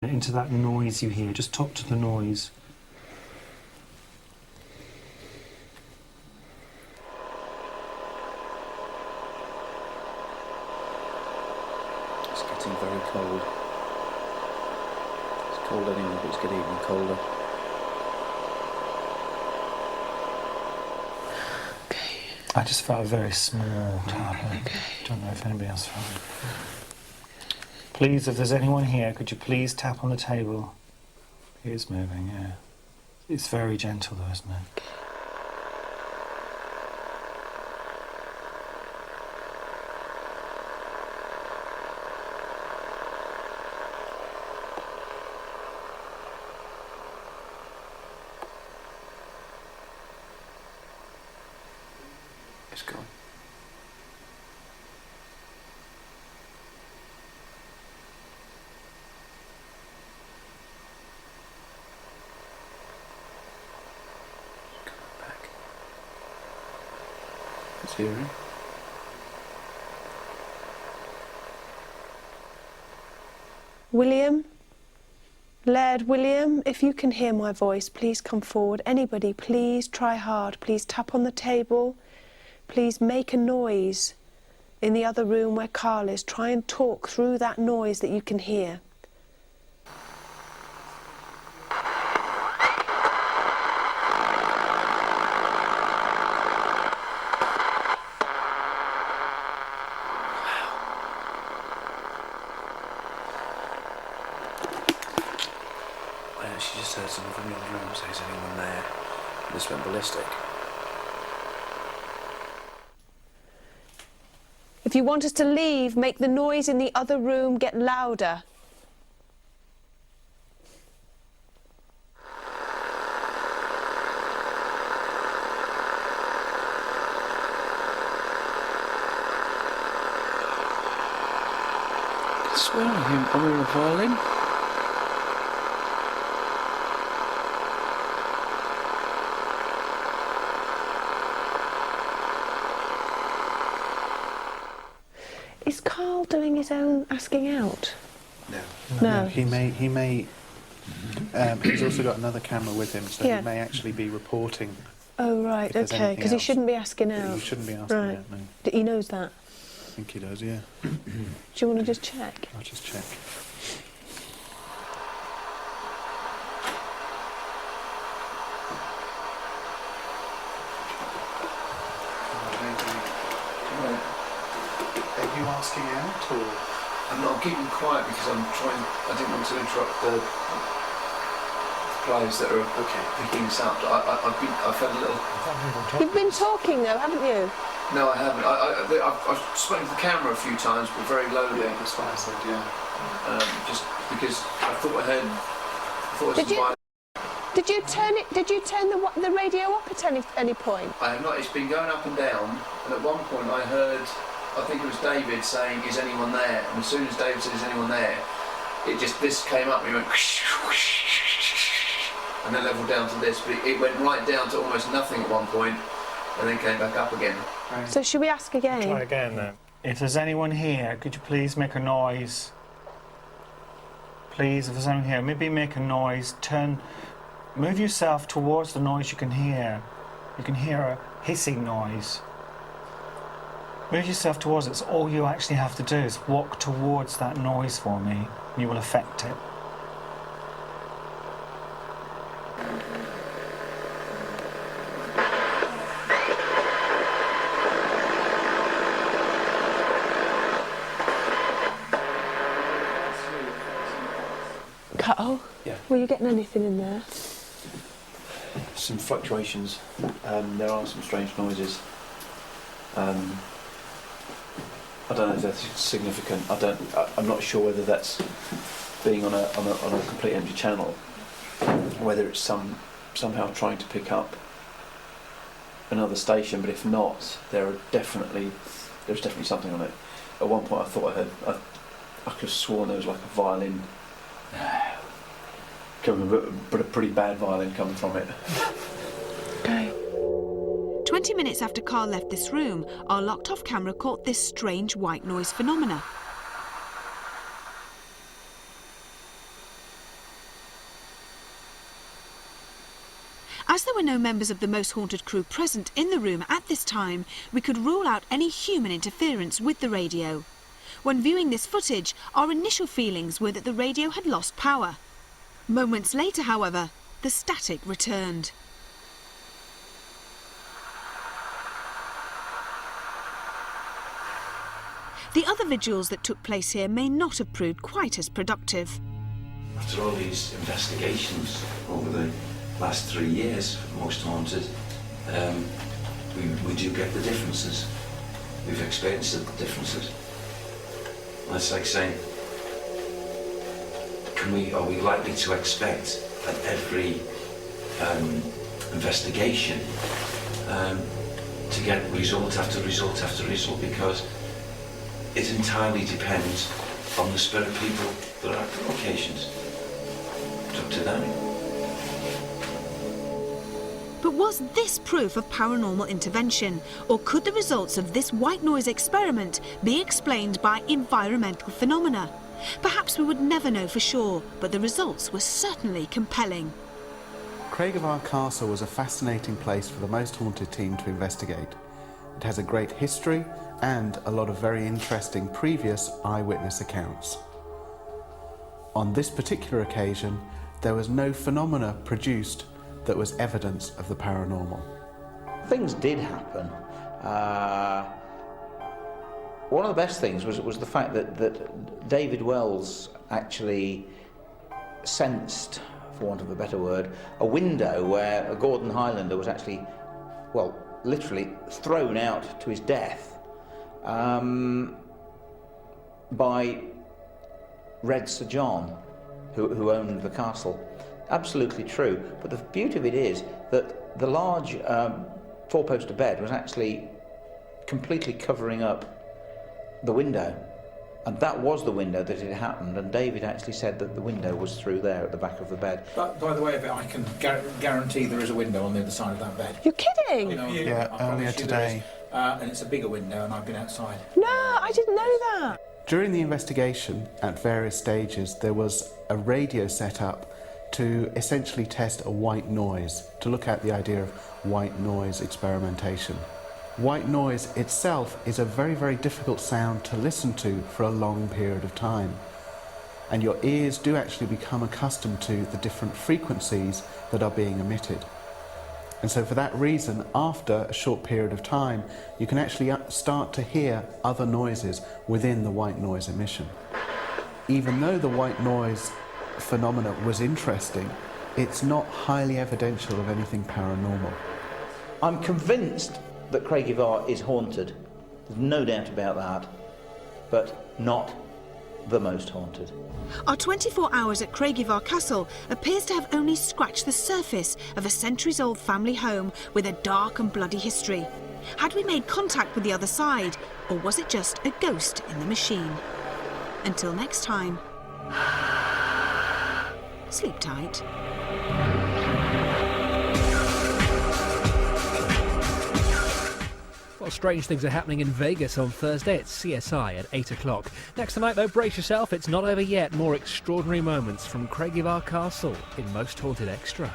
Into that noise you hear, just talk to the noise. It's getting very cold. It's cold anyway, but it's getting even colder. Okay. I just felt a very small tap. Okay. I don't know if anybody else felt it. Please, if there's anyone here, could you please tap on the table? It is moving, yeah. It's very gentle though, isn't it? It's gone. Back. It's hearing. William? Laird William, if you can hear my voice, please come forward. Anybody, please try hard. Please tap on the table. Please make a noise in the other room where Carl is. Try and talk through that noise that you can hear. I actually just heard someone from the other room say, is anyone there? And this went ballistic. If you want us to leave, make the noise in the other room get louder. I swear I hear a violin. Is Carl doing his own asking out? No. No. He may. He's also got another camera with him, so Yeah. he may actually be reporting. Oh, right, If there's okay, anything because he else. shouldn't be asking out. He shouldn't be asking Right. out, no. He knows that. I think he does, yeah. Do you want to just check? I'll just check. Are you asking out, or...? I'm not keeping quiet because I didn't want to interrupt the players that are picking this up. I've had a little... You've been talking though, haven't you? No, I haven't. I've spoken to the camera a few times, but very lowly. Yeah, that's what I said, yeah. Just because I thought I heard... Did you- Did you turn it? Did you turn the radio up at any point? I have not. It's been going up and down, and at one point I heard, I think it was David saying, "Is anyone there?" And as soon as David said, "Is anyone there?" this came up and it went whoosh, whoosh, and then leveled down to this, but it went right down to almost nothing at one point, and then came back up again. Right. So should we ask again? Try again then. If there's anyone here, could you please make a noise? Please, if there's anyone here, maybe make a noise. Move yourself towards the noise you can hear. You can hear a hissing noise. Move yourself towards it. So all you actually have to do is walk towards that noise for me, and you will affect it. Carl? Yeah. Were you getting anything in there? Some fluctuations. There are some strange noises. I don't know if that's significant. I'm not sure whether that's being on a complete empty channel, whether it's somehow trying to pick up another station. But if not, there's definitely something on it. At one point, I thought I could have sworn there was like a violin. But a pretty bad violin coming from it. Okay. 20 minutes after Carl left this room, our locked-off camera caught this strange white noise phenomena. As there were no members of the Most Haunted crew present in the room at this time, we could rule out any human interference with the radio. When viewing this footage, our initial feelings were that the radio had lost power. Moments later, however, the static returned. The other vigils that took place here may not have proved quite as productive. After all these investigations over the last 3 years for Most Haunted, we do get the differences. We've experienced the differences. And it's like saying, are we likely to expect at every investigation to get result after result after result, because it entirely depends on the spirit people that are at the locations. It's up to them. But was this proof of paranormal intervention, or could the results of this white noise experiment be explained by environmental phenomena? Perhaps we would never know for sure, but the results were certainly compelling. Craigievar Castle was a fascinating place for the Most Haunted team to investigate. It has a great history and a lot of very interesting previous eyewitness accounts. On this particular occasion, there was no phenomena produced that was evidence of the paranormal. Things did happen. One of the best things was the fact that David Wells actually sensed, for want of a better word, a window where a Gordon Highlander was actually, well, literally thrown out to his death by Red Sir John, who owned the castle. Absolutely true. But the beauty of it is that the large four-poster bed was actually completely covering up the window. And that was the window that it happened, and David actually said that the window was through there at the back of the bed. But by the way of it, I can guarantee there is a window on the other side of that bed. You're kidding? Yeah, earlier today. And it's a bigger window, and I've been outside. No, I didn't know that. During the investigation, at various stages, there was a radio set up to essentially test a white noise, to look at the idea of white noise experimentation. White noise itself is a very, very difficult sound to listen to for a long period of time. And your ears do actually become accustomed to the different frequencies that are being emitted. And so for that reason, after a short period of time, you can actually start to hear other noises within the white noise emission. Even though the white noise phenomena was interesting, it's not highly evidential of anything paranormal. I'm convinced that Craigievar is haunted. There's no doubt about that, but not the most haunted. Our 24 hours at Craigievar Castle appears to have only scratched the surface of a centuries-old family home with a dark and bloody history. Had we made contact with the other side, or was it just a ghost in the machine? Until next time, sleep tight. Well, strange things are happening in Vegas on Thursday at CSI at 8 o'clock. Next tonight, though, brace yourself, it's not over yet. More extraordinary moments from Craigievar Castle in Most Haunted Extra.